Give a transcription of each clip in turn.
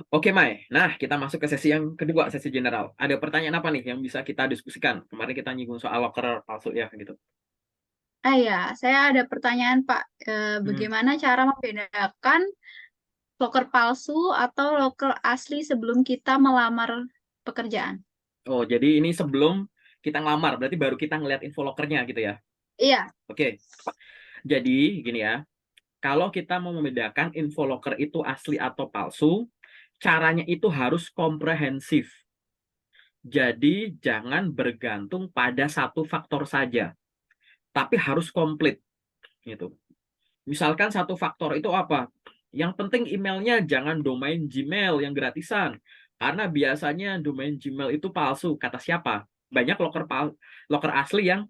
Oke, Mai. Nah, kita masuk ke sesi yang kedua, sesi general. Ada pertanyaan apa nih yang bisa kita diskusikan? Kemarin kita nyinggung soal loker palsu ya, gitu. Ya, saya ada pertanyaan Pak. Hmm. Bagaimana cara membedakan loker palsu atau loker asli sebelum kita melamar pekerjaan? Oh, jadi ini sebelum kita ngelamar, berarti baru kita ngeliat info lokernya gitu ya. Iya. Oke. Jadi, gini ya. Kalau kita mau membedakan info loker itu asli atau palsu, caranya itu harus komprehensif. Jadi, jangan bergantung pada satu faktor saja, tapi harus komplit gitu. Misalkan satu faktor itu apa? Yang penting emailnya jangan domain Gmail yang gratisan. Karena biasanya domain Gmail itu palsu. Kata siapa? Banyak loker asli yang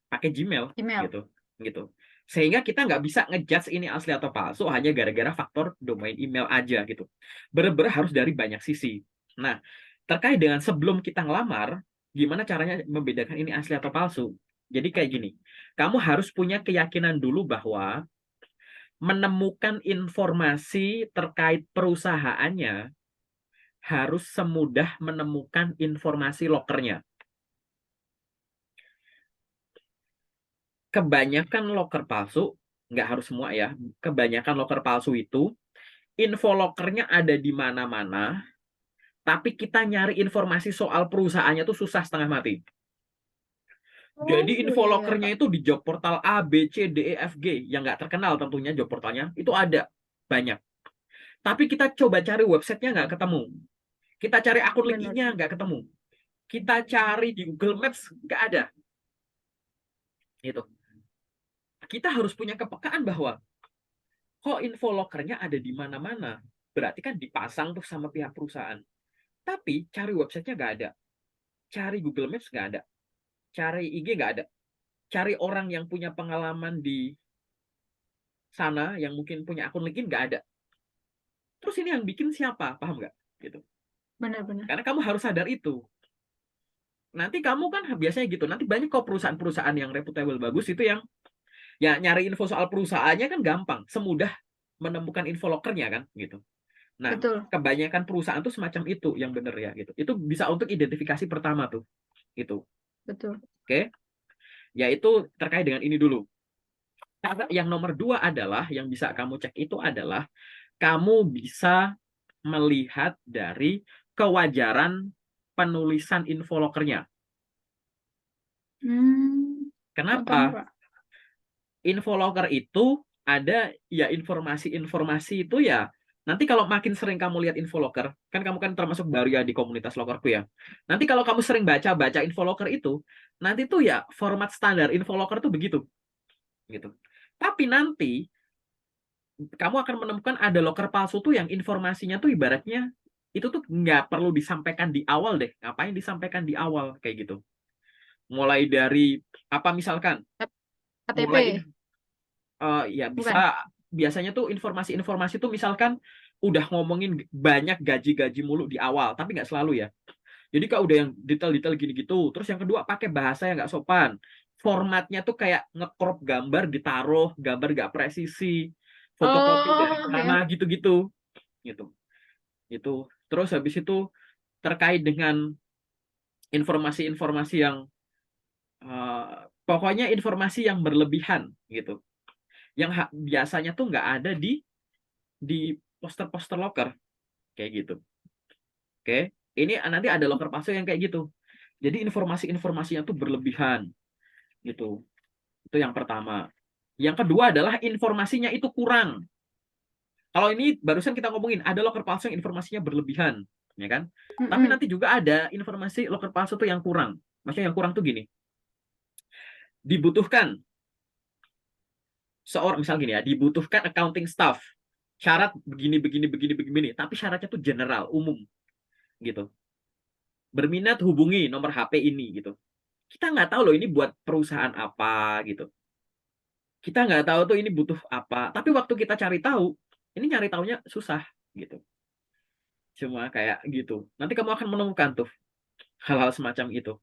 pakai Gmail Email. gitu. Gitu. Sehingga kita nggak bisa ngejudge ini asli atau palsu hanya gara-gara faktor domain email aja gitu. Bener-bener harus dari banyak sisi. Nah, terkait dengan sebelum kita ngelamar, gimana caranya membedakan ini asli atau palsu? Jadi kayak gini, kamu harus punya keyakinan dulu bahwa menemukan informasi terkait perusahaannya harus semudah menemukan informasi lokernya. Kebanyakan loker palsu, nggak harus semua ya, kebanyakan loker palsu itu, info lokernya ada di mana-mana, tapi kita nyari informasi soal perusahaannya tuh susah setengah mati. Oh, Jadi info iya ya lokernya Pak. itu di job portal A, B, C, D, E, F, G, yang nggak terkenal tentunya job portalnya, itu ada banyak. Tapi kita coba cari websitenya nggak ketemu. Kita cari akun Benar. LinkedIn-nya nggak ketemu. Kita cari di Google Maps nggak ada gitu. Kita harus punya kepekaan bahwa kok info lokernya ada di mana-mana, berarti kan dipasang tuh sama pihak perusahaan. Tapi cari websitenya nggak ada, cari Google Maps nggak ada, cari IG nggak ada, cari orang yang punya pengalaman di sana yang mungkin punya akun LinkedIn nggak ada. Terus ini yang bikin siapa, paham nggak gitu. Benar-benar. Karena kamu harus sadar itu. Nanti kamu kan biasanya gitu, nanti banyak kok perusahaan-perusahaan yang reputable bagus itu yang ya nyari info soal perusahaannya kan gampang, semudah menemukan info lokernya kan gitu. Nah, Betul. kebanyakan perusahaan tuh semacam itu yang benar ya gitu. Itu bisa untuk identifikasi pertama tuh gitu. Betul. Oke, yaitu terkait dengan ini dulu. Cara yang nomor dua adalah yang bisa kamu cek itu adalah kamu bisa melihat dari kewajaran penulisan info lokernya. Contohnya Kenapa? Pak. Info loker itu ada ya informasi-informasi itu ya nanti kalau makin sering kamu lihat info loker, kan kamu kan termasuk baru ya di komunitas lokerku ya. Nanti kalau kamu sering baca-baca info loker itu, nanti tuh ya format standar info loker tuh begitu gitu. Tapi nanti kamu akan menemukan ada loker palsu tuh yang informasinya tuh ibaratnya itu tuh nggak perlu disampaikan di awal deh. Ngapain disampaikan di awal kayak gitu? Mulai dari apa misalkan? Mulai KTP. ya bisa Bukan. biasanya tuh informasi-informasi tuh misalkan udah ngomongin banyak gaji-gaji mulu di awal, tapi nggak selalu ya. Jadi kalau udah yang detail-detail gini gitu, terus yang kedua pakai bahasa yang nggak sopan, formatnya tuh kayak ngecrop gambar ditaruh, gambar nggak presisi, fotokopi dari Oh, mana ya. gitu-gitu, gitu, gitu. Terus habis itu terkait dengan informasi-informasi yang pokoknya informasi yang berlebihan gitu, yang biasanya tuh nggak ada di poster-poster locker kayak gitu. Oke, ini nanti ada locker palsu yang kayak gitu. Jadi informasi-informasinya tuh berlebihan gitu. Itu yang pertama. Yang kedua adalah informasinya itu kurang. Kalau ini barusan kita ngomongin ada locker palsu yang informasinya berlebihan, ya kan? Tapi Mm-mm. nanti juga ada informasi locker palsu tuh yang kurang. Maksudnya yang kurang tuh gini, dibutuhkan seorang misal gini ya, dibutuhkan accounting staff. Syarat begini begini begini begini, tapi syaratnya tuh general, umum gitu. Berminat hubungi nomor HP ini gitu. Kita nggak tahu loh ini buat perusahaan apa gitu. Kita nggak tahu tuh ini butuh apa. Tapi waktu kita cari tahu, ini nyari tahunya susah gitu. Cuma kayak gitu. Nanti kamu akan menemukan tuh hal-hal semacam itu.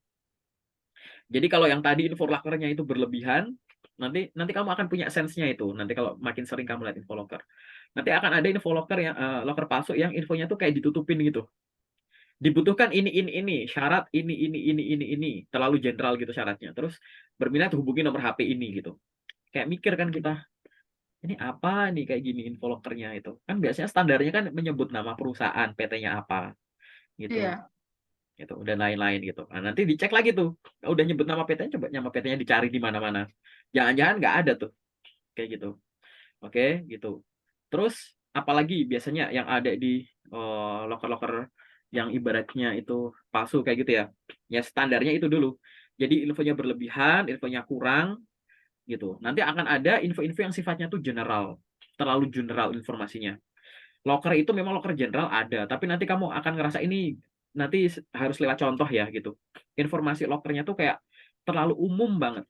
Jadi kalau yang tadi info lokernya itu berlebihan, nanti nanti kamu akan punya sense-nya itu. Nanti kalau makin sering kamu lihat info loker. Nanti akan ada info locker yang locker palsu yang infonya tuh kayak ditutupin gitu. Dibutuhkan ini syarat ini terlalu general gitu syaratnya. Terus berminat hubungi nomor HP ini gitu. Kayak mikir kan kita, ini apa nih kayak gini info lockernya itu. Kan biasanya standarnya kan menyebut nama perusahaan, PT-nya apa gitu. Iya. Gitu dan lain-lain gitu. Nah, nanti dicek lagi tuh. Udah nyebut nama PT-nya, coba nama PT-nya dicari di mana-mana. Jangan-jangan nggak ada tuh kayak gitu. Oke, gitu. Terus apalagi biasanya yang ada di loker-loker yang ibaratnya itu palsu kayak gitu ya. Ya standarnya itu dulu. Jadi infonya berlebihan, infonya kurang gitu. Nanti akan ada info-info yang sifatnya tuh general, terlalu general informasinya. Loker itu memang loker general ada, tapi nanti kamu akan ngerasa ini nanti harus lewat contoh ya gitu. Informasi lokernya tuh kayak terlalu umum banget.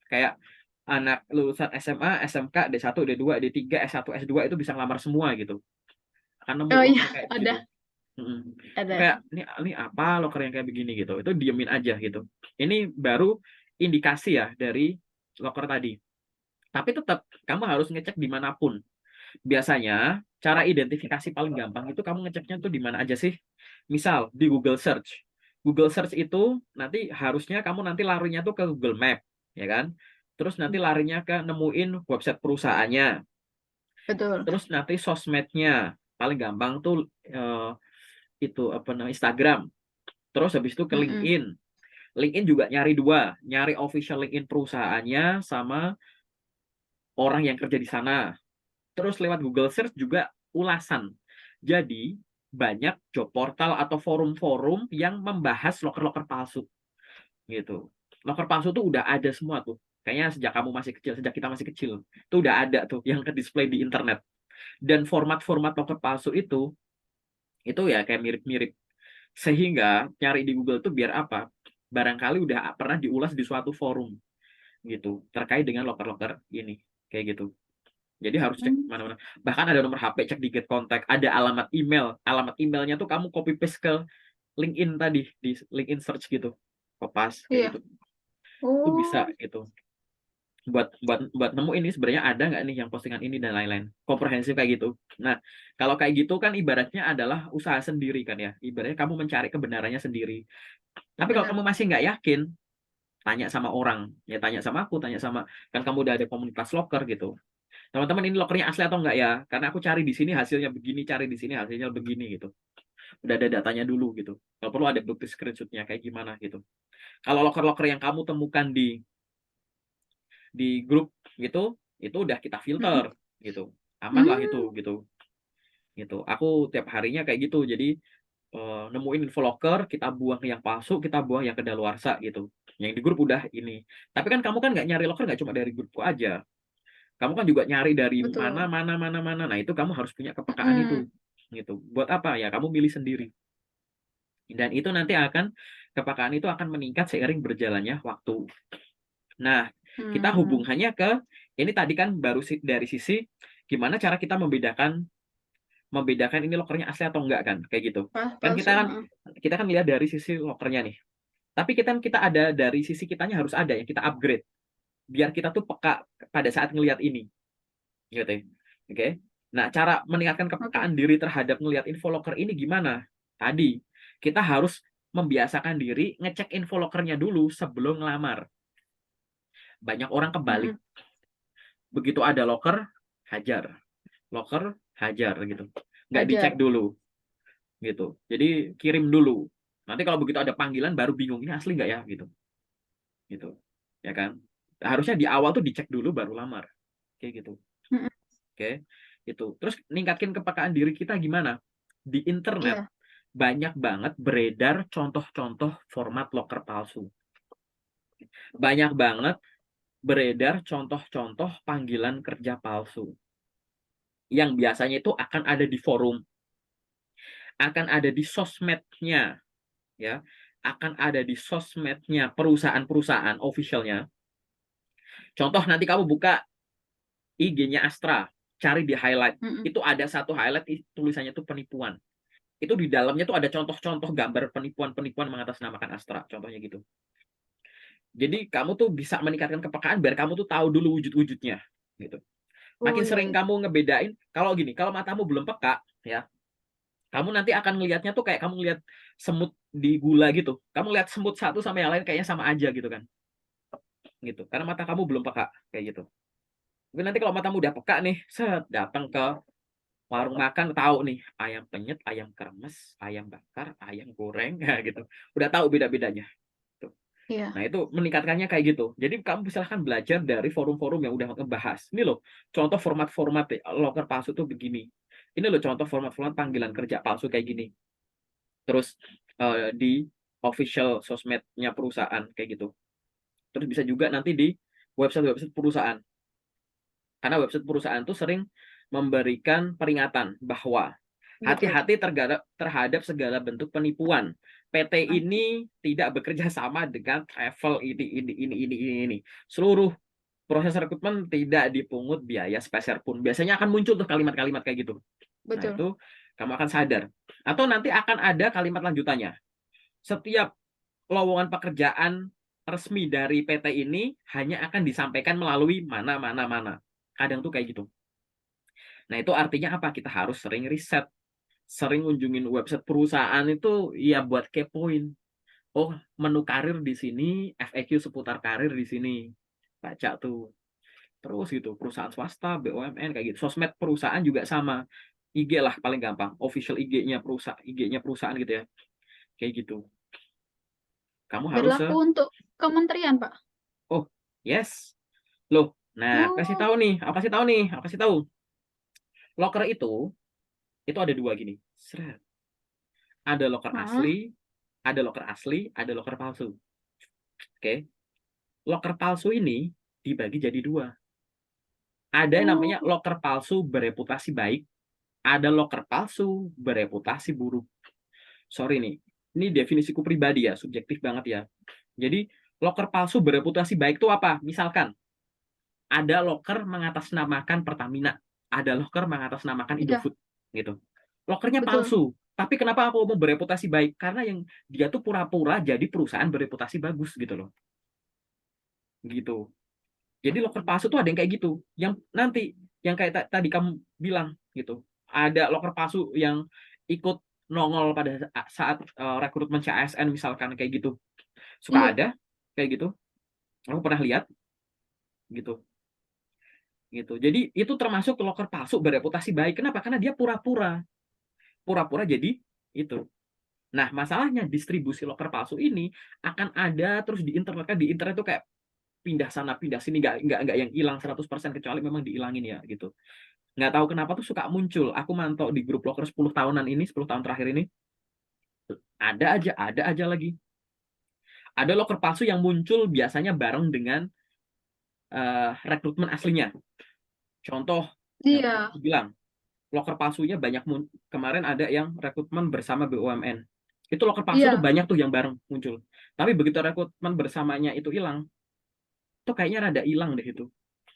Kayak anak lulusan SMA, SMK, D1, D2, D3, S1, S2 itu bisa ngelamar semua gitu. Akan nemu Oh iya, loker kayak begitu. ada, Mm-mm. Itu ada. kayak ini apa loker yang kayak begini gitu. Itu diemin aja gitu. Ini baru indikasi ya dari loker tadi. Tapi tetap kamu harus ngecek dimanapun. Biasanya cara identifikasi paling gampang itu kamu ngeceknya tuh di mana aja sih. Misal di Google Search. Google Search itu nanti harusnya kamu nanti larinya tuh ke Google Map, ya kan? Terus nanti larinya ke nemuin website perusahaannya. Betul. Terus nanti sosmednya. Paling gampang tuh itu apa namanya Instagram. Terus habis itu ke Mm-mm. LinkedIn. LinkedIn juga nyari dua, nyari official LinkedIn perusahaannya sama orang yang kerja di sana. Terus lewat Google Search juga ulasan. Jadi banyak job portal atau forum-forum yang membahas loker-loker palsu gitu. Loker palsu tuh udah ada semua tuh. Kayaknya sejak kamu masih kecil, sejak kita masih kecil, tuh udah ada tuh yang ke display di internet. Dan format-format loker palsu itu ya kayak mirip-mirip. Sehingga nyari di Google tuh biar apa? Barangkali udah pernah diulas di suatu forum gitu terkait dengan loker-loker ini kayak gitu. Jadi harus cek Hmm. mana-mana. Bahkan ada nomor HP, cek di get contact, ada alamat email. Alamat emailnya tuh kamu copy paste ke LinkedIn tadi di LinkedIn search gitu. Kopas kayak Iya. gitu. Itu bisa Oh, gitu. Buat nemu ini sebenarnya ada nggak nih yang postingan ini dan lain-lain. Komprehensif kayak gitu. Nah, kalau kayak gitu kan ibaratnya adalah usaha sendiri kan ya. Ibaratnya kamu mencari kebenarannya sendiri. Tapi kalau benar. kamu masih nggak yakin, tanya sama orang. Ya tanya sama aku, tanya sama kan kamu udah ada komunitas locker gitu. Teman-teman ini lokernya asli atau enggak ya? Karena aku cari di sini hasilnya begini, cari di sini hasilnya begini gitu. Udah ada datanya dulu gitu. Kalau perlu ada bukti screenshotnya kayak gimana gitu. Kalau loker-loker yang kamu temukan di grup gitu, itu udah kita Mm-mm. filter gitu. Aman lah itu Hmm. gitu. Gitu. Aku tiap harinya kayak gitu. Jadi nemuin info loker, kita buang yang palsu, kita buang yang kedaluarsa gitu. Yang di grup udah ini. Tapi kan kamu kan nggak nyari loker nggak cuma dari grupku aja. Kamu kan juga nyari dari Betul. mana. Nah, itu kamu harus punya kepekaan itu. Mm-mm. Gitu. Buat apa ya? Kamu milih sendiri. Dan itu nanti akan kepekaan itu akan meningkat seiring berjalannya waktu. Nah, kita Hmm. hubungannya ke ini tadi kan baru dari sisi gimana cara kita membedakan membedakan ini lokernya asli atau enggak kan kayak gitu. Wah, Kan palsu. Heeh. kita kan lihat dari sisi lokernya nih. Tapi kita ada dari sisi kitanya harus ada yang kita upgrade biar kita tuh peka pada saat ngelihat ini. Gitu ya. Oke. Nah, cara meningkatkan Oke. kepekaan diri terhadap ngelihat info locker ini gimana? Tadi, kita harus membiasakan diri ngecek info lockernya dulu sebelum ngelamar. Banyak orang kebalik. Mm-mm. Begitu ada locker, hajar. Locker, hajar gitu. Nggak dicek Hajar. dulu gitu. Jadi kirim dulu. Nanti kalau begitu ada panggilan baru bingung ini asli nggak ya gitu. Gitu. Ya kan? Harusnya di awal tuh dicek dulu baru lamar. Kayak gitu. Mm-mm. Oke. Itu. Terus ningkatin kepekaan diri kita gimana? Di internet Iya. banyak banget beredar contoh-contoh format loker palsu. Banyak banget beredar contoh-contoh panggilan kerja palsu. Yang biasanya itu akan ada di forum, akan ada di sosmednya, ya, akan ada di sosmednya perusahaan-perusahaan officialnya. Contoh nanti kamu buka IG-nya Astra, cari di highlight. Mm-mm. Itu ada satu highlight tulisannya itu penipuan. Itu di dalamnya tuh ada contoh-contoh gambar penipuan-penipuan mengatasnamakan Astra, contohnya gitu. Jadi kamu tuh bisa meningkatkan kepekaan biar kamu tuh tahu dulu wujud-wujudnya gitu. Oh Makin iya, sering iya. kamu ngebedain, kalau gini, kalau matamu belum peka, ya, kamu nanti akan ngelihatnya tuh kayak kamu ngelihat semut di gula gitu. Kamu lihat semut satu sama yang lain kayaknya sama aja gitu kan. Gitu. Karena mata kamu belum peka kayak gitu. Tapi nanti kalau matamu udah peka nih, set datang ke warung makan tahu nih, ayam penyet, ayam kremes, ayam bakar, ayam goreng, ya gitu. Udah tahu beda-bedanya. Tuh. Iya, Nah, itu meningkatkannya kayak gitu. Jadi kamu silahkan belajar dari forum-forum yang udah ngebahas. Ini loh, contoh format-format loker palsu tuh begini. Ini loh contoh format-format panggilan kerja palsu kayak gini. Terus di official sosmednya perusahaan kayak gitu. Terus bisa juga nanti di website-website perusahaan. Karena website perusahaan tuh sering memberikan peringatan bahwa betul. hati-hati terhadap segala bentuk penipuan. PT ini tidak bekerja sama dengan travel ini. Seluruh proses rekrutmen tidak dipungut biaya sepeser pun. Biasanya akan muncul tuh kalimat-kalimat kayak gitu. Nah, Betul. itu kamu akan sadar. Atau nanti akan ada kalimat lanjutannya. Setiap lowongan pekerjaan resmi dari PT ini hanya akan disampaikan melalui mana. Kadang tuh kayak gitu. Nah, itu artinya apa? Kita harus sering riset, sering kunjungin website perusahaan itu ya buat kepoin. Oh, menu karir di sini, FAQ seputar karir di sini. Baca tuh. Terus gitu, perusahaan swasta, BUMN kayak gitu. Sosmed perusahaan juga sama. IG lah paling gampang, official IG-nya perusahaan gitu ya. Kayak gitu. Kamu harus Berlaku untuk kementerian, Pak. oh, yes. Loh, nah, kasih Oh, tahu nih, aku kasih tahu nih, aku kasih tahu. Loker itu ada dua gini. Seret. Ada loker ah, asli, ada loker asli, ada loker palsu. Oke. Loker palsu ini dibagi jadi dua. Ada yang namanya oh, loker palsu bereputasi baik, ada loker palsu bereputasi buruk. Sorry nih, ini definisiku pribadi ya, subjektif banget ya. Jadi, loker palsu bereputasi baik itu apa? Misalkan, ada loker mengatasnamakan Pertamina, ada loker mengatasnamakan iya, Indofood, gitu. Lokernya betul. palsu, tapi kenapa aku mau bereputasi baik? Karena yang dia tuh pura-pura jadi perusahaan bereputasi bagus gitu loh, gitu. Jadi loker palsu tuh ada yang kayak gitu, yang nanti yang kayak tadi kamu bilang gitu. Ada loker palsu yang ikut nongol pada saat rekrutmen CASN misalkan kayak gitu. Suka Iya, ada kayak gitu. Aku pernah lihat gitu. Gitu. Jadi itu termasuk loker palsu bereputasi baik. Kenapa? Karena dia pura-pura. Pura-pura jadi itu. Nah, masalahnya distribusi loker palsu ini akan ada terus di internet kan, di internet tuh kayak pindah sana pindah sini, nggak yang hilang 100% kecuali memang dihilangin ya gitu. Nggak tahu kenapa tuh suka muncul. Aku mantau di grup loker 10 tahunan ini, 10 tahun terakhir ini, ada aja lagi. Ada loker palsu yang muncul biasanya bareng dengan rekrutmen aslinya. Contoh yang iya, aku bilang, loker palsunya banyak kemarin ada yang rekrutmen bersama BUMN. Itu loker palsu tuh iya. banyak tuh yang bareng muncul. Tapi begitu rekrutmen bersamanya itu hilang, tuh kayaknya rada hilang deh itu.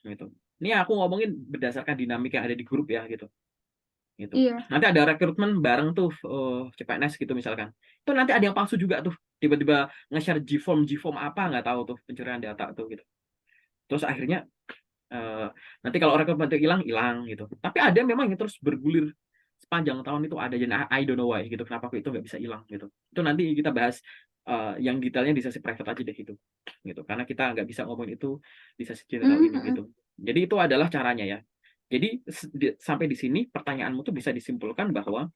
Gitu. Ini aku ngomongin berdasarkan dinamika yang ada di grup ya gitu. Gitu. Iya, Nanti ada rekrutmen bareng tuh CPNS gitu misalkan. Itu nanti ada yang palsu juga tuh. Tiba-tiba nge-share Gform apa nggak tahu tuh pencurian data tuh gitu. Terus akhirnya eh, nanti kalau rekrutmen itu hilang hilang gitu. Tapi ada memang yang terus bergulir sepanjang tahun itu ada, jadi I don't know why gitu. Kenapa itu nggak bisa hilang gitu. Itu nanti kita bahas yang detailnya di sesi private aja deh gitu. Gitu. Karena kita nggak bisa ngomongin itu di sesi general mm, ini gitu. Jadi itu adalah caranya ya. Jadi sampai di sini pertanyaanmu tuh bisa disimpulkan bahwa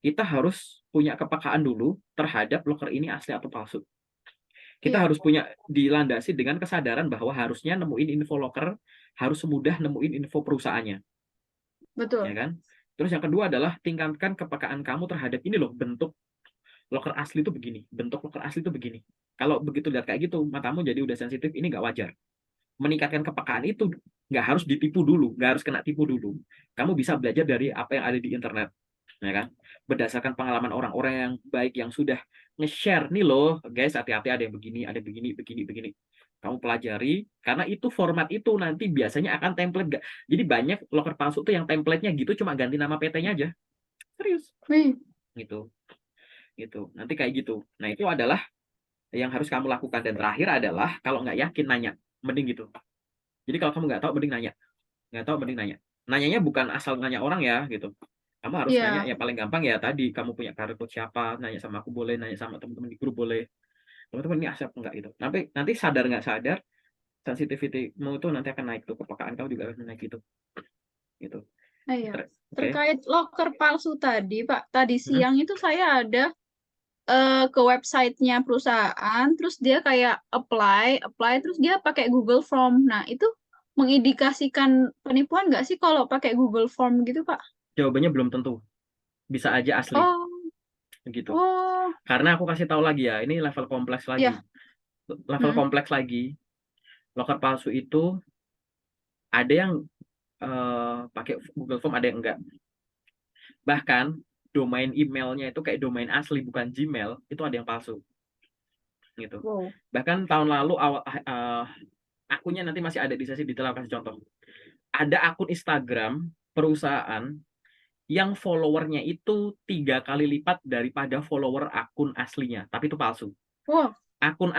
kita harus punya kepekaan dulu terhadap loker ini asli atau palsu. Kita iya, harus punya dilandasi dengan kesadaran bahwa harusnya nemuin info loker harus semudah nemuin info perusahaannya, ya betul. kan? Terus yang kedua adalah tingkatkan kepekaan kamu terhadap ini loh, bentuk loker asli itu begini, bentuk loker asli itu begini. Kalau begitu lihat kayak gitu, matamu jadi udah sensitif, ini nggak wajar. Meningkatkan kepekaan itu nggak harus ditipu dulu, nggak harus kena tipu dulu. Kamu bisa belajar dari apa yang ada di internet, ya kan? Berdasarkan pengalaman orang-orang yang baik yang sudah nge-share nih loh, guys, hati-hati ada yang begini, ada begini. Kamu pelajari, karena itu format itu nanti biasanya akan template gak. Jadi banyak loker palsu tuh yang template-nya gitu cuma ganti nama PT-nya aja. Serius. Wih, Gitu. Gitu. Nanti kayak gitu. Nah, itu adalah yang harus kamu lakukan. Dan terakhir adalah kalau nggak yakin nanya. Mending gitu. Jadi kalau kamu nggak tahu, mending nanya. nggak tahu mending nanya. Nanyanya bukan asal nanya orang ya gitu. Kamu harus nanya Iya. ya paling gampang ya tadi kamu punya karir coach siapa, nanya sama aku boleh, nanya sama teman-teman di grup boleh. Teman-teman ini accept enggak gitu. Nanti sadar nggak sadar sensitivitymu itu nanti akan naik tuh, kepekaan kamu juga akan naik gitu. Gitu. Iya. Oke. Terkait loker palsu tadi, Pak, tadi Hmm. siang itu saya ada ke websitenya perusahaan, terus dia kayak apply, terus dia pakai Google Form. Nah, itu mengindikasikan penipuan nggak sih kalau pakai Google Form gitu, Pak? Jawabannya belum tentu. Bisa aja asli Oh, gitu. oh, Karena aku kasih tahu lagi ya, ini level kompleks lagi. ya. Level Hmm, kompleks lagi. Loker palsu itu ada yang pakai Google Form, ada yang enggak. Bahkan domain emailnya itu kayak domain asli bukan Gmail, itu ada yang palsu gitu. wow. Bahkan tahun lalu akunnya nanti masih ada di sesi detail, aku kasih contoh. Ada akun Instagram perusahaan yang followernya itu 3 kali lipat daripada follower akun aslinya, tapi itu palsu. Wow. Akun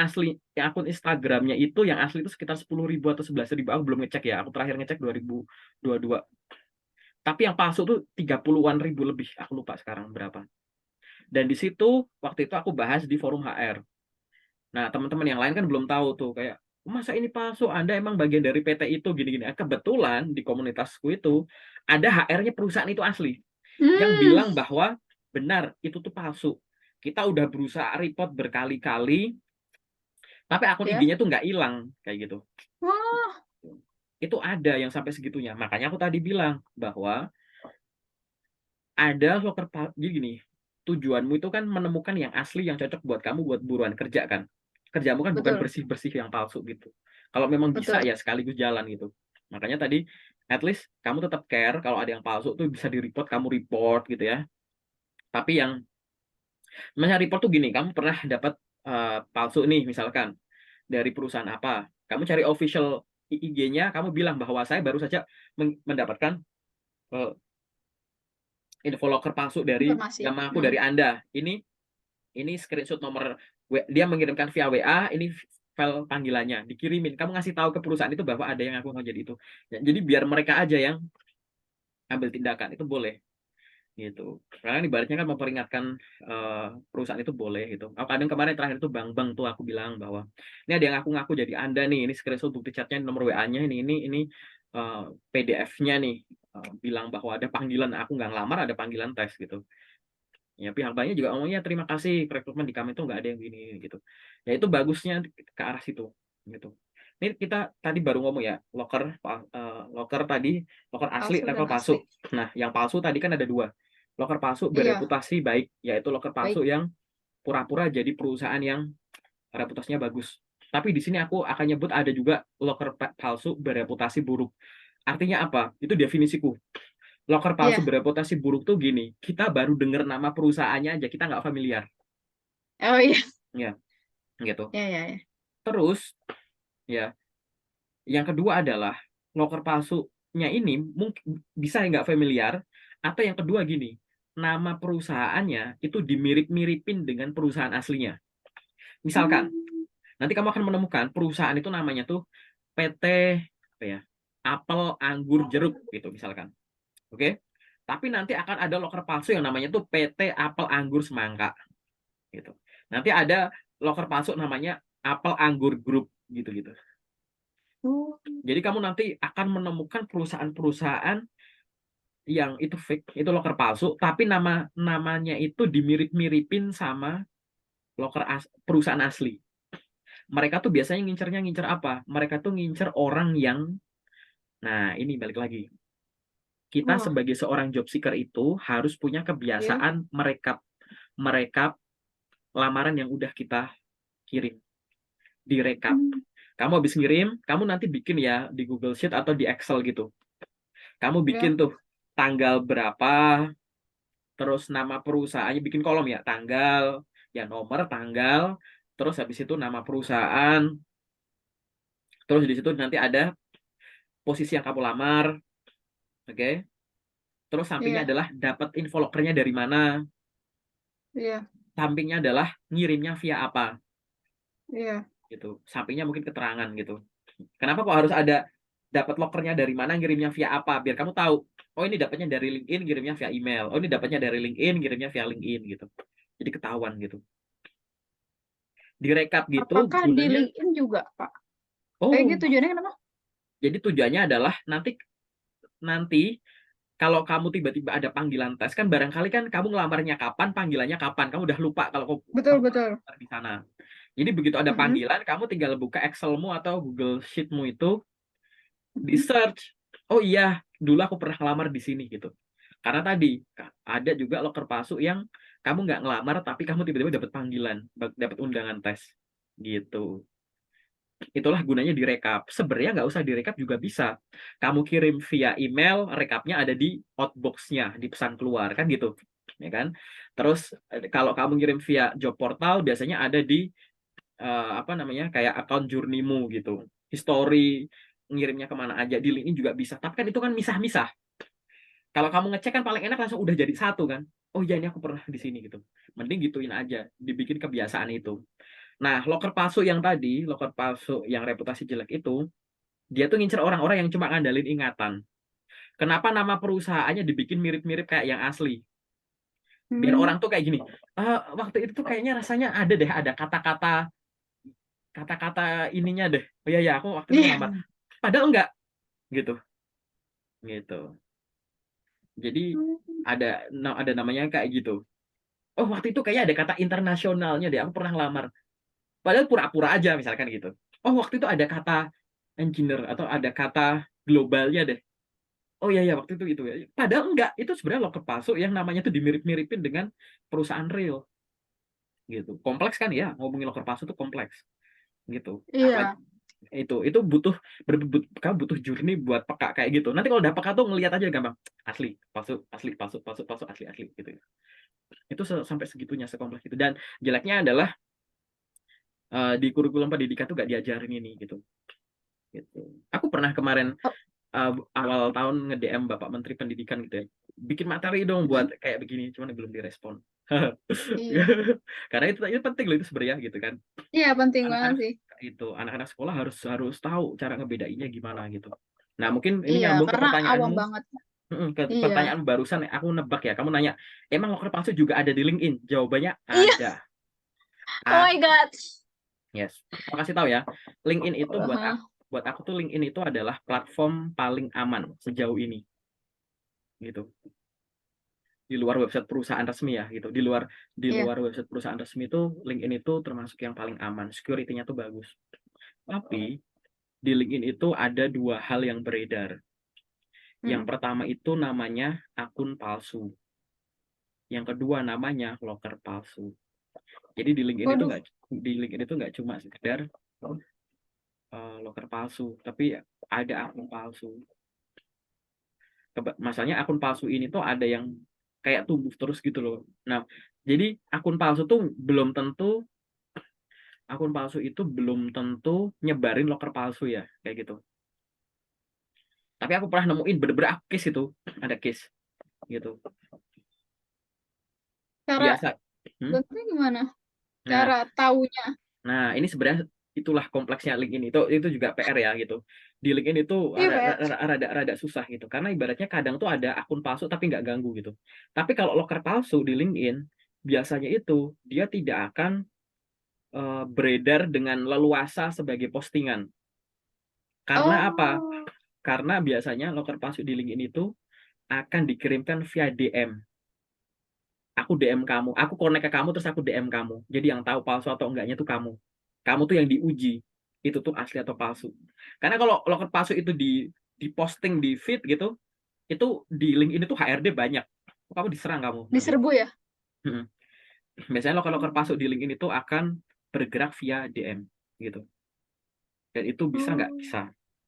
Instagramnya itu yang asli itu sekitar 10.000 atau 11.000, aku belum ngecek ya, aku terakhir ngecek 2022. Tapi yang palsu tuh 30-an ribu lebih, aku lupa sekarang berapa. Dan di situ waktu itu aku bahas di forum HR. Nah, teman-teman yang lain kan belum tahu tuh, kayak masa ini palsu, Anda emang bagian dari PT itu gini-gini. Kebetulan di komunitasku itu ada HR-nya perusahaan itu asli yang Hmm, bilang bahwa benar itu tuh palsu. Kita udah berusaha report berkali-kali, tapi akun ya. IG-nya tuh nggak hilang kayak gitu. Wah, Itu ada yang sampai segitunya. Makanya aku tadi bilang bahwa ada loker palsu. Jadi gini, tujuanmu itu kan menemukan yang asli yang cocok buat kamu buat buruan kerja kan. Kerjamu kan bukan betul, bersih-bersih yang palsu gitu. Kalau memang bisa betul. ya sekaligus jalan gitu. Makanya tadi at least kamu tetap care kalau ada yang palsu tuh bisa di report, kamu report gitu ya. Tapi yang namanya report tuh gini, kamu pernah dapat palsu nih misalkan dari perusahaan apa. Kamu cari official IG-nya, kamu bilang bahwa saya baru saja mendapatkan uh, info locker palsu dari Informasi. nama aku Hmm. dari Anda. Ini screenshot nomor dia mengirimkan via WA, ini file panggilannya dikirimin. Kamu ngasih tahu ke perusahaan itu bahwa ada yang aku jadi itu. Ya, jadi biar mereka aja yang ambil tindakan itu boleh gitu. Karena ibaratnya kan memperingatkan perusahaan itu boleh gitu. Aku kadang kemarin terakhir itu bang tuh aku bilang bahwa ini ada yang aku ngaku jadi Anda nih, ini screenshot bukti chatnya, nomor WA-nya ini PDF-nya nih, bilang bahwa ada panggilan, aku nggak ngelamar, ada panggilan tes gitu. Ya pihak banknya juga ngomongnya terima kasih rekrutmen di kami itu nggak ada yang gini gitu. Ya itu bagusnya ke arah situ gitu. Ini kita tadi baru ngomong ya loker tadi loker asli Palsu dan level asli. palsu. Nah yang palsu tadi kan ada 2. Loker palsu Iya, bereputasi baik, yaitu loker palsu baik. yang pura-pura jadi perusahaan yang reputasinya bagus. Tapi di sini aku akan nyebut ada juga loker palsu bereputasi buruk. Artinya apa? Itu definisiku. Loker palsu Iya. bereputasi buruk tuh gini, kita baru dengar nama perusahaannya aja, kita nggak familiar. Oh iya. Ya, gitu. Ya, ya, ya. Terus, ya, yang kedua adalah loker palsunya ini mungkin bisa nggak familiar, atau yang kedua gini, nama perusahaannya itu dimirip-miripin dengan perusahaan aslinya. Misalkan, Hmm, nanti kamu akan menemukan perusahaan itu namanya tuh PT apa ya, Apel Anggur Jeruk gitu misalkan. Oke? Tapi nanti akan ada loker palsu yang namanya tuh PT Apel Anggur Semangka gitu. Nanti ada loker palsu namanya Apel Anggur Group gitu-gitu. oh, Jadi kamu nanti akan menemukan perusahaan-perusahaan yang itu fake, itu loker palsu, tapi namanya itu dimirip-miripin sama perusahaan asli. Mereka tuh biasanya ngincer apa? Mereka tuh ngincer orang yang, nah ini balik lagi. Kita wah, sebagai seorang job seeker itu harus punya ya. kebiasaan merekap merekap lamaran yang udah kita kirim, direkap. Hmm, Kamu habis ngirim, kamu nanti bikin ya di Google Sheet atau di Excel gitu. Kamu bikin ya, tuh tanggal berapa, terus nama perusahaannya, bikin kolom ya, tanggal, ya nomor, tanggal, terus habis itu nama perusahaan, terus di situ nanti ada posisi yang kamu lamar, oke? Terus sampingnya ya, adalah dapat info lokernya dari mana, ya, sampingnya adalah ngirimnya via apa, ya. gitu. Sampingnya mungkin keterangan gitu. Kenapa kok harus ada dapat lokernya dari mana, ngirimnya via apa, biar kamu tahu. Oh ini dapatnya dari LinkedIn, ngirimnya via email. Oh ini dapatnya dari LinkedIn, ngirimnya via LinkedIn gitu. Jadi ketahuan gitu. Direkap gitu Apakah di gunanya. LinkedIn juga, Pak? Kayak Oh, gitu tujuannya kenapa? jadi tujuannya adalah nanti nanti kalau kamu tiba-tiba ada panggilan tes kan barangkali kan kamu ngelamarnya kapan, panggilannya kapan, kamu udah lupa kalau Betul, kamu betul. ngelamar di sana. Jadi begitu ada Mm-mm. panggilan, kamu tinggal buka Excelmu atau Google Sheetmu itu, di Mm-mm. search. Oh iya, dulu aku pernah ngelamar di sini gitu. Karena tadi ada juga loker palsu yang kamu nggak ngelamar tapi kamu tiba-tiba dapat panggilan, dapat undangan tes gitu. Itulah gunanya direkap. Sebenarnya nggak usah direkap juga bisa. Kamu kirim via email, rekapnya ada di outbox-nya, di pesan keluar kan gitu, ya kan? Terus kalau kamu kirim via job portal biasanya ada di apa namanya kayak account journey-mu gitu, history ngirimnya kemana aja, di LinkedIn juga bisa. Tapi kan itu kan misah-misah. Kalau kamu ngecek kan paling enak langsung udah jadi satu kan. Oh iya ini aku pernah di sini gitu. Mending gituin aja, dibikin kebiasaan itu. Nah, loker palsu yang tadi, loker palsu yang reputasi jelek itu, dia tuh ngincer orang-orang yang cuma ngandalin ingatan. Kenapa nama perusahaannya dibikin mirip-mirip kayak yang asli? Biar Hmm. orang tuh kayak gini. Waktu itu tuh kayaknya rasanya ada deh, ada kata-kata ininya deh. Oh iya ya, aku waktu itu Iya. ngelamar. Padahal enggak gitu. Gitu. Jadi ada namanya kayak gitu. Oh, waktu itu kayaknya ada kata internasionalnya deh. Aku pernah ngelamar. Padahal pura-pura aja misalkan gitu. Oh, waktu itu ada kata engineer atau ada kata globalnya deh. Oh iya ya waktu itu ya. Padahal enggak, itu sebenarnya loker palsu yang namanya tuh dimirip-miripin dengan perusahaan real gitu. Kompleks kan ya, ngomongin loker palsu tuh kompleks gitu. Apalagi Iya. itu butuh kamu butuh journey buat peka kayak gitu. Nanti kalau udah peka tuh ngelihat aja gampang. Asli, palsu, asli, palsu, palsu, palsu, asli, asli gitu. Itu sampai segitunya sekompleks itu. Dan jeleknya adalah di kurikulum pendidikan tuh gak diajarin ini gitu. Gitu. Aku pernah kemarin Oh, awal tahun nge-DM Bapak Menteri Pendidikan gitu ya. Bikin materi dong buat mm, kayak begini, cuman belum direspon. iya. Karena itu penting loh itu sebenarnya gitu kan. Iya, penting banget Anak-anak sih. itu anak-anak sekolah harus harus tahu cara ngebedainnya gimana gitu. Nah, mungkin ini Iya, nyambung ke karena awam pertanyaanmu. banget. Ke Iya. pertanyaan barusan aku nebak ya. Kamu nanya, emang loker palsu juga ada di LinkedIn? Jawabannya Iya. ada. Oh Ah, my God. yes. Aku kasih tahu ya. LinkedIn itu Heeh. buat aku tuh LinkedIn itu adalah platform paling aman sejauh ini gitu. Di luar website perusahaan resmi ya gitu. Di Iya. luar website perusahaan resmi itu LinkedIn itu termasuk yang paling aman. Security-nya tuh bagus. Tapi di LinkedIn itu ada dua hal yang beredar. Yang Mm. pertama itu namanya akun palsu. Yang kedua namanya loker palsu. Jadi Waduh. di LinkedIn itu nggak cuma sekedar loker palsu, tapi ada akun palsu. Masalahnya akun palsu ini tuh ada yang kayak tumbuh terus gitu loh. Nah, jadi akun palsu itu belum tentu nyebarin loker palsu ya, kayak gitu. Tapi aku pernah nemuin bener-bener case itu, ada case gitu. Cara Biasa. Hmm? bentuknya gimana? Nah, Cara taunya. nah ini sebenarnya itulah kompleksnya LinkedIn itu juga PR ya gitu. Di LinkedIn itu Iya, Pak. rada susah gitu karena ibaratnya kadang tuh ada akun palsu tapi nggak ganggu gitu. Tapi kalau loker palsu di LinkedIn biasanya itu dia tidak akan beredar dengan leluasa sebagai postingan. Karena apa? Oh. Karena biasanya loker palsu di LinkedIn itu akan dikirimkan via DM. Aku DM kamu, aku connect ke kamu terus aku DM kamu. Jadi yang tahu palsu atau enggaknya tuh kamu. Kamu tuh yang diuji itu tuh asli atau palsu. Karena kalau loker palsu itu di posting di feed gitu, itu di LinkedIn itu HRD banyak. Kamu diserang kamu nanti. Diserbu ya? Mm-mm. Biasanya loker-loker palsu di LinkedIn itu akan bergerak via DM gitu. Dan itu bisa nggak? Oh. Bisa.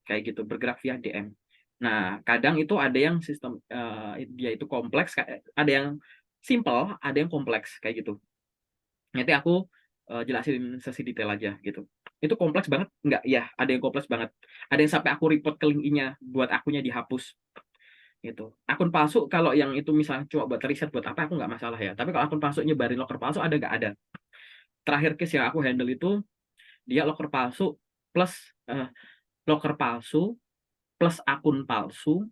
Kayak gitu, bergerak via DM. Nah, kadang itu ada yang sistem dia itu kompleks, ada yang simple, ada yang kompleks kayak gitu. Nanti aku jelasin sesi detail aja gitu. Itu kompleks banget? Nggak, ya ada yang kompleks banget. Ada yang sampai aku report ke LinkedIn-nya buat akunnya dihapus gitu. Akun palsu kalau yang itu misalnya cuma buat riset buat apa aku nggak masalah ya. Tapi kalau akun palsu nyebarin loker palsu ada nggak ada. Terakhir case yang aku handle itu dia loker palsu plus loker palsu plus akun palsu,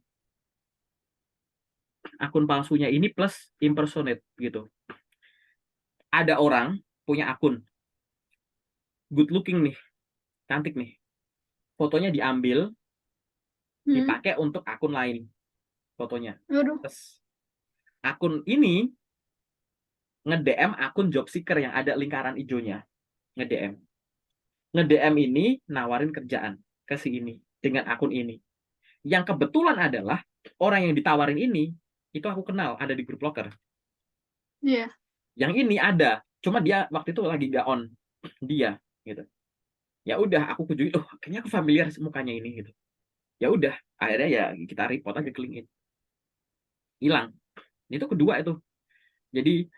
akun palsunya ini plus impersonate gitu. Ada orang punya akun good looking nih, cantik nih, fotonya diambil, dipakai untuk akun lain fotonya. Waduh. Terus akun ini nge-DM akun job seeker yang ada lingkaran hijaunya, nge-DM. Nge-DM ini nawarin kerjaan ke si ini dengan akun ini. Yang kebetulan adalah orang yang ditawarin ini itu aku kenal, ada di grup locker. Iya. Yang ini ada, cuma dia waktu itu lagi gak on dia gitu. Ya udah aku kunjungi, oh kayaknya aku familiar mukanya ini gitu. Ya udah, akhirnya ya kita report aja ke LinkedIn. Hilang. Itu kedua itu. Jadi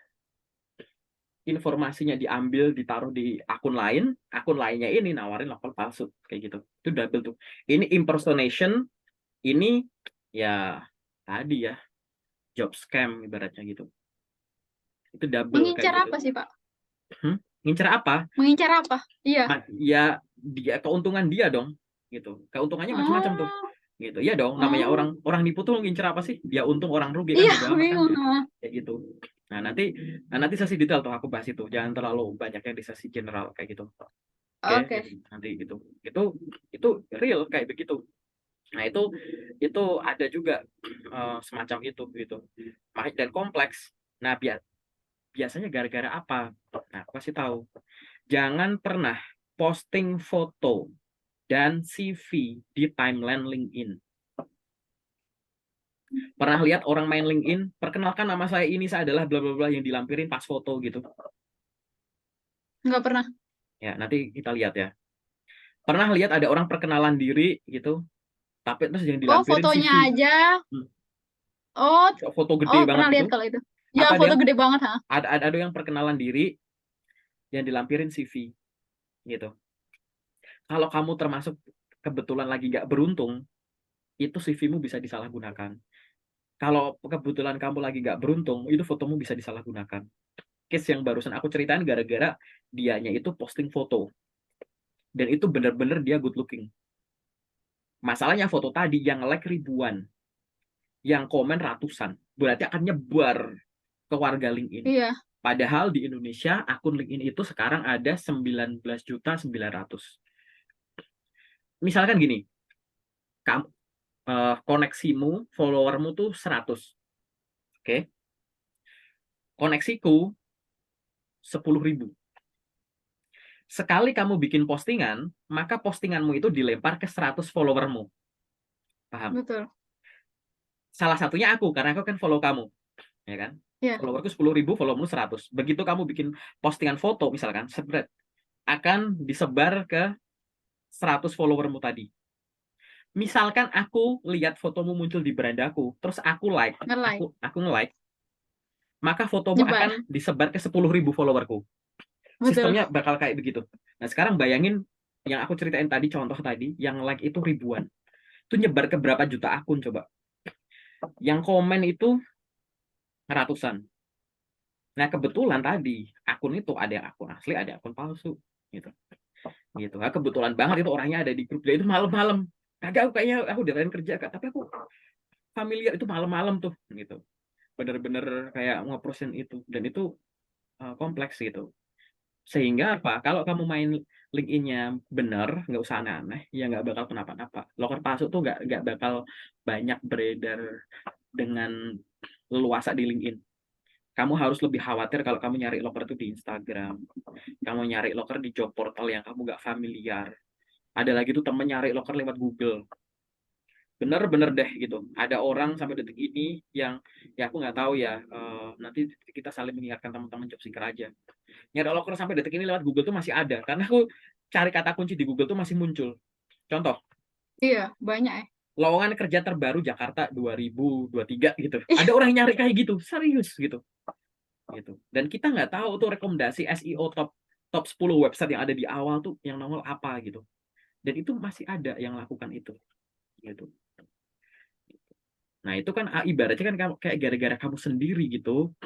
informasinya diambil, ditaruh di akun lainnya ini nawarin lapor palsu kayak gitu. Itu double tuh. Ini impersonation, ini ya tadi ya job scam ibaratnya gitu. Itu double kayak Mengincar gitu. apa sih, Pak? Ngincer apa? Mengincar apa? Iya. Ya dia keuntungan dia dong gitu. Keuntungannya macam-macam tuh. Oh, Gitu. Ya dong, namanya oh. orang nipu tuh ngincer apa sih? Dia untung orang rugi kan Iya, bodo amat kan. bingung. Kayak gitu. Nah, nanti sesi detail tuh aku bahas itu. Jangan terlalu banyak yang di sesi general kayak gitu. Oke, Oke. jadi nanti gitu. Itu real kayak begitu. Nah, itu ada juga semacam itu gitu. Dan kompleks. Nah, biasanya gara-gara apa? Nah, aku kasih tahu. Jangan pernah posting foto dan CV di timeline LinkedIn. Pernah lihat orang main LinkedIn, perkenalkan nama saya adalah bla bla bla yang dilampirin pas foto gitu. Nggak pernah. Ya, nanti kita lihat ya. Pernah lihat ada orang perkenalan diri gitu, tapi terus yang Oh, dilampirin fotonya CV. aja. Oh, Foto gede oh, banget pernah gitu. lihat kalau itu. Ya, Atau ada foto yang gede banget, ha? ada yang perkenalan diri yang dilampirin CV gitu. Kalau kamu termasuk kebetulan lagi nggak beruntung, itu CV-mu bisa disalahgunakan. Kalau kebetulan kamu lagi nggak beruntung, itu fotomu bisa disalahgunakan. Case yang barusan aku ceritain gara-gara dianya itu posting foto. Dan itu benar-benar dia good looking. Masalahnya foto tadi yang like ribuan, yang komen ratusan. Berarti akan nyebar ke warga LinkedIn. Iya. Padahal di Indonesia akun LinkedIn itu sekarang ada 19.900.000. Misalkan gini, kamu koneksimu, followermu tuh 100. Oke. Koneksiku 10.000. Sekali kamu bikin postingan, maka postinganmu itu dilempar ke 100 followermu. Paham? Betul. Salah satunya aku, karena aku kan follow kamu. Ya kan? Iya. Followerku 10.000, followermu 100. Begitu kamu bikin postingan foto, misalkan, spread, akan disebar ke 100 followermu tadi. Misalkan aku lihat fotomu muncul di berandaku, terus aku like, Nge-like. aku nge-like, maka fotomu Nyebar. akan disebar ke 10.000 followerku. Betul. Sistemnya bakal kayak begitu. Nah, sekarang bayangin yang aku ceritain tadi, contoh tadi, yang like itu ribuan. Itu nyebar ke berapa juta akun coba. Yang komen itu ratusan. Nah, kebetulan tadi akun itu ada yang akun asli, ada akun palsu gitu. Gitu. Nah, kebetulan banget itu orangnya ada di grup dia itu malam-malam. Kagak, kayaknya aku udah kerja Kak, tapi aku familiar itu malam-malam tuh gitu. Bener-bener kayak ngeprosen itu dan itu kompleks gitu. Sehingga apa? Kalau kamu main LinkedIn-nya bener, nggak usah aneh-aneh, ya nggak bakal kenapa-napa. Loker palsu tuh nggak bakal banyak beredar dengan leluasa di LinkedIn. Kamu harus lebih khawatir kalau kamu nyari loker itu di Instagram. Kamu nyari loker di job portal yang kamu nggak familiar. Ada lagi tuh temen nyari loker lewat Google. Bener-bener deh gitu. Ada orang sampai detik ini yang ya aku nggak tahu ya. Nanti kita saling mengingatkan teman-teman job seeker aja. Nyari loker sampai detik ini lewat Google tuh masih ada. Karena aku cari kata kunci di Google tuh masih muncul. Contoh, Iya, banyak ya. lowongan kerja terbaru Jakarta 2023 gitu. Ih, Ada orang yang nyari kayak gitu, serius gitu. Gitu. Dan kita nggak tahu tuh rekomendasi SEO top 10 website yang ada di awal tuh yang nongol apa gitu. Dan itu masih ada yang lakukan itu. Gitu. Nah, itu kan ibaratnya kan kayak gara-gara kamu sendiri gitu,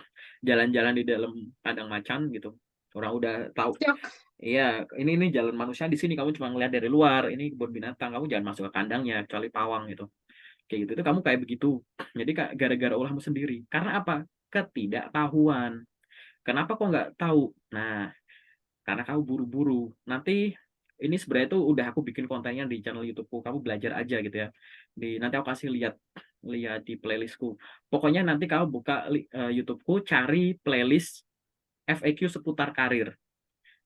jalan-jalan di dalam kandang macan gitu. Orang udah tahu shock. Iya, ini jalan manusia di sini kamu cuma ngeliat dari luar, ini kebun binatang, kamu jangan masuk ke kandangnya kecuali pawang gitu. Kayak gitu itu kamu kayak begitu. Jadi gara-gara ulahmu sendiri. Karena apa? Ketidaktahuan. Kenapa kok nggak tahu? Nah, karena kamu buru-buru. Nanti ini sebenarnya tuh udah aku bikin kontennya di channel YouTubeku. Kamu belajar aja gitu ya. Nanti aku kasih lihat lihat di playlistku. Pokoknya nanti kamu buka YouTubeku, cari playlist FAQ seputar karir.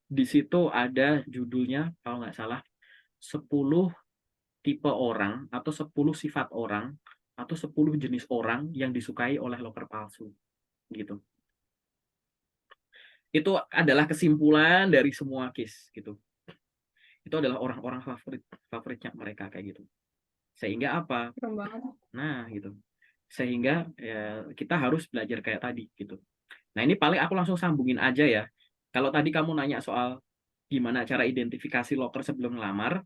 Di situ ada judulnya kalau nggak salah 10 tipe orang atau 10 sifat orang atau 10 jenis orang yang disukai oleh loker palsu gitu. Itu adalah kesimpulan dari semua case gitu. Itu adalah orang-orang favoritnya mereka kayak gitu. Sehingga apa? Serem banget. Nah, gitu. Sehingga ya, kita harus belajar kayak tadi gitu. Nah, ini paling aku langsung sambungin aja ya. Kalau tadi kamu nanya soal gimana cara identifikasi loker sebelum ngelamar,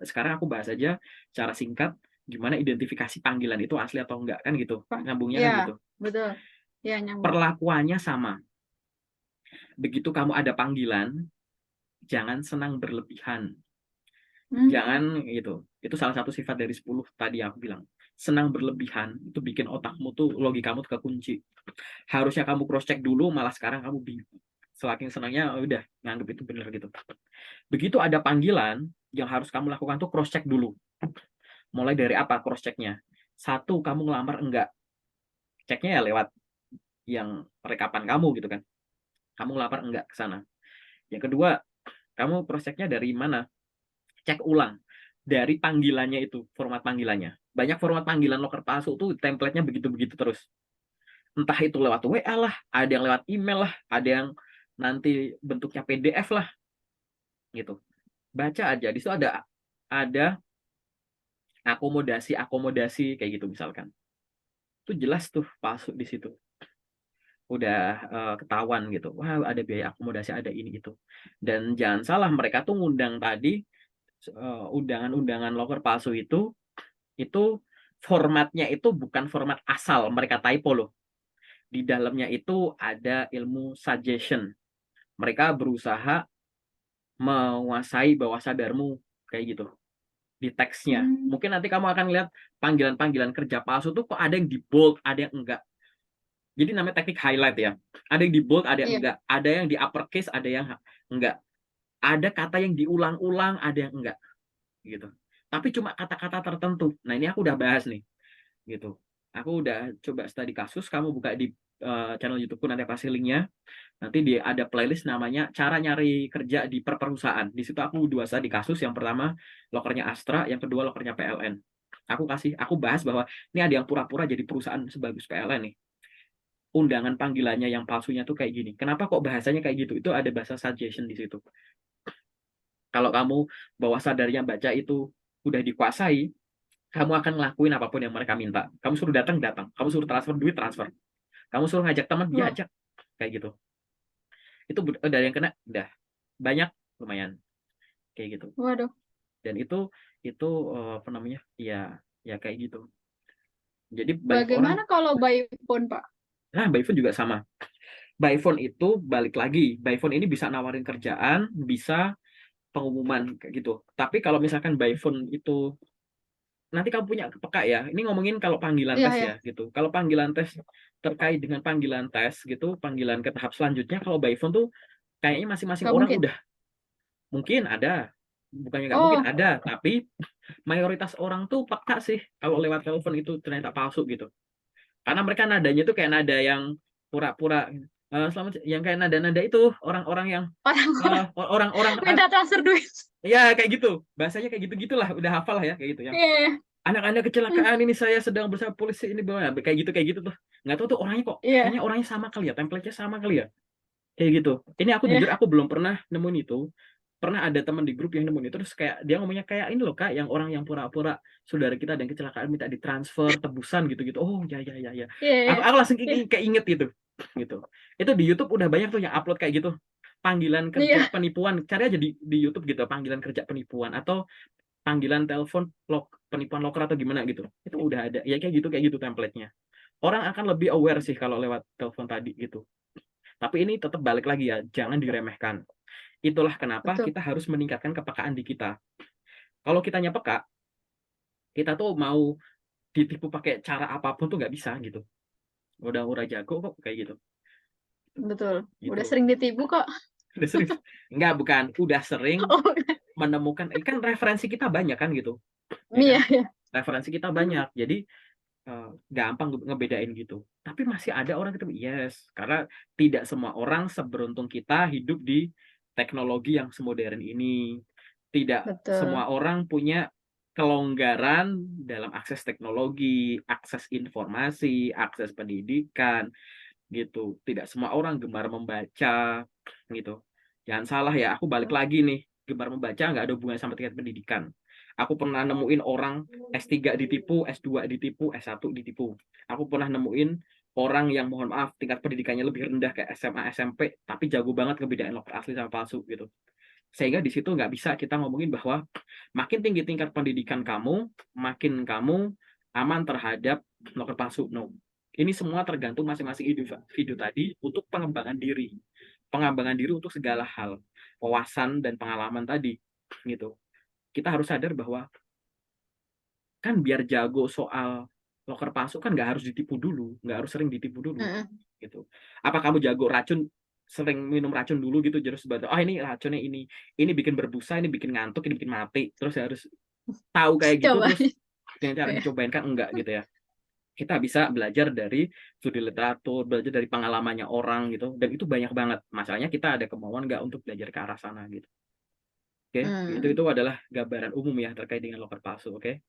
sekarang aku bahas aja cara singkat gimana identifikasi panggilan itu asli atau enggak kan gitu. Pak. Nyambungnya kan Ya, gitu. betul. Ya, nyambung. Perlakuannya sama. Begitu kamu ada panggilan, jangan senang berlebihan. Hmm. Jangan gitu. Itu salah satu sifat dari 10 tadi yang aku bilang. Senang berlebihan itu bikin otakmu tuh logikamu tuh kekunci. Harusnya kamu cross check dulu, malah sekarang kamu bingung. Semakin senangnya udah nganggep itu benar gitu. Begitu ada panggilan, yang harus kamu lakukan tuh cross check dulu. Mulai dari apa cross checknya? Satu, kamu ngelamar enggak. Ceknya ya lewat yang rekapan kamu gitu kan. Kamu ngelamar enggak ke sana. Yang kedua, kamu cross checknya dari mana? Cek ulang dari panggilannya itu, format panggilannya. Banyak format panggilan loker palsu tuh template-nya begitu-begitu terus. Entah itu lewat WA lah, ada yang lewat email lah, ada yang nanti bentuknya PDF lah, gitu. Baca aja, di situ ada akomodasi kayak gitu misalkan. Itu jelas tuh palsu di situ. Udah ketahuan gitu. Wah, ada biaya akomodasi, ada ini itu. Dan jangan salah, mereka tuh ngundang tadi undangan-undangan loker palsu itu formatnya itu bukan format asal mereka typo loh. Di dalamnya itu ada ilmu suggestion. Mereka berusaha menguasai bawah sadarmu kayak gitu di teksnya. Hmm. Mungkin nanti kamu akan lihat panggilan-panggilan kerja palsu tuh kok ada yang di bold, ada yang enggak. Jadi namanya teknik highlight ya. Ada yang di bold, ada yang Iya. enggak. Ada yang di uppercase, ada yang enggak. Ada kata yang diulang-ulang, ada yang enggak gitu. Tapi cuma kata-kata tertentu. Nah, ini aku udah bahas nih gitu. Aku udah coba studi kasus, kamu buka di channel YouTubeku nanti kasih linknya. Nanti ada playlist namanya cara nyari kerja di perusahaan. Di situ aku dua studi kasus. Yang pertama lokernya Astra, yang kedua lokernya PLN. Aku bahas bahwa ini ada yang pura-pura jadi perusahaan sebagus PLN nih. Undangan panggilannya yang palsunya tuh kayak gini. Kenapa kok bahasanya kayak gitu? Itu ada bahasa suggestion di situ. Kalau kamu bawah sadarnya baca itu udah dikuasai, kamu akan ngelakuin apapun yang mereka minta. Kamu suruh datang, datang. Kamu suruh transfer duit, transfer. Kamu suruh ngajak teman, dia Wah, ajak. Kayak gitu. Itu udah yang kena, udah banyak, lumayan. Kayak gitu. waduh. Dan itu apa namanya? Ya kayak gitu. Jadi banyak orang, Bagaimana kalau by phone, Pak? nah by phone juga sama. By phone itu balik lagi. By phone ini bisa nawarin kerjaan, bisa pengumuman kayak gitu. Tapi kalau misalkan by phone itu nanti kamu punya peka ya. Ini ngomongin kalau panggilan Iya, tes ya. ya gitu. Kalau panggilan tes terkait dengan panggilan tes gitu, panggilan ke tahap selanjutnya kalau by phone tuh kayaknya masing-masing Nggak orang mungkin. udah mungkin ada, bukannya nggak mungkin Oh, ada, tapi mayoritas orang tuh peka sih kalau lewat telepon itu ternyata palsu gitu. Karena mereka nadanya tuh kayak nada yang pura-pura selamat yang kayak nada-nada itu orang-orang yang orang-orang orang-orang minta transfer duit. ya kayak gitu. Bahasanya kayak gitu-gitulah, udah hafal lah ya kayak gitu yang Iya, anak-anak kecelakaan ini saya sedang bersama polisi ini bawa kayak gitu tuh nggak tahu tuh orangnya kok iya, kayaknya orangnya sama kali ya template-nya sama kali ya kayak gitu. Ini aku jujur iya. aku belum pernah nemuin itu. Pernah ada teman di grup yang nemuin itu terus kayak dia ngomongnya kayak ini loh kak yang orang yang pura-pura saudara kita dan kecelakaan minta ditransfer tebusan gitu-gitu. Oh ya ya ya ya. Iya, iya. Aku langsung Iya. kayak inget gitu. Gitu. Itu di YouTube udah banyak tuh yang upload kayak gitu. Panggilan kerja Iya. penipuan. Cari aja di YouTube gitu panggilan kerja penipuan atau panggilan telepon penipuan loker atau gimana gitu. Itu udah ada. Ya kayak gitu template-nya. Orang akan lebih aware sih kalau lewat telepon tadi gitu. Tapi ini tetap balik lagi ya, jangan diremehkan. Itulah kenapa Betul. kita harus meningkatkan kepekaan di kita. Kalau kitanya peka, kita tuh mau ditipu pakai cara apapun tuh nggak bisa gitu. Udah jago kok kayak gitu. Betul. Udah Gitu. sering ditipu kok. Udah sering. Enggak, bukan. Udah sering Oh, menemukan, kan referensi kita banyak kan gitu. Ya kan? iya, ya. Referensi kita banyak. Jadi gampang ngebedain gitu. Tapi masih ada orang gitu, yes, karena tidak semua orang seberuntung kita hidup di teknologi yang semodern ini. Tidak Betul. semua orang punya kelonggaran dalam akses teknologi, akses informasi, akses pendidikan, gitu. Tidak semua orang gemar membaca, gitu. Jangan salah ya, aku balik lagi nih, gemar membaca nggak ada hubungan sama tingkat pendidikan. Aku pernah nemuin orang S3 ditipu, S2 ditipu, S1 ditipu. Aku pernah nemuin orang yang mohon maaf tingkat pendidikannya lebih rendah kayak SMA, SMP, tapi jago banget ngebedain loker asli sama palsu gitu. Sehingga di situ nggak bisa kita ngomongin bahwa makin tinggi tingkat pendidikan kamu, makin kamu aman terhadap loker palsu. No. Ini semua tergantung masing-masing individu tadi untuk pengembangan diri. Pengembangan diri untuk segala hal. Wawasan dan pengalaman tadi. Gitu. Kita harus sadar bahwa kan biar jago soal loker palsu kan nggak harus ditipu dulu, nggak harus sering ditipu dulu, Mm-mm. gitu. Apa kamu jago racun, sering minum racun dulu gitu, terus baru, oh ini racunnya ini bikin berbusa, ini bikin ngantuk, ini bikin mati, terus harus tahu kayak gitu, Coba. terus dengan cara Ya. dicobain kan enggak gitu ya. Kita bisa belajar dari studi literatur, belajar dari pengalamannya orang gitu, dan itu banyak banget. Masalahnya kita ada kemauan nggak untuk belajar ke arah sana gitu. Oke, Hmm. itu adalah gambaran umum ya terkait dengan loker palsu. Oke.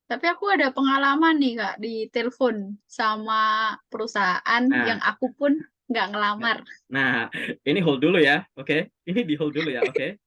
Tapi aku ada pengalaman nih Kak di telepon sama perusahaan yang Nah, aku pun nggak ngelamar. Nah, ini hold dulu ya, oke? Ini di hold dulu ya, oke?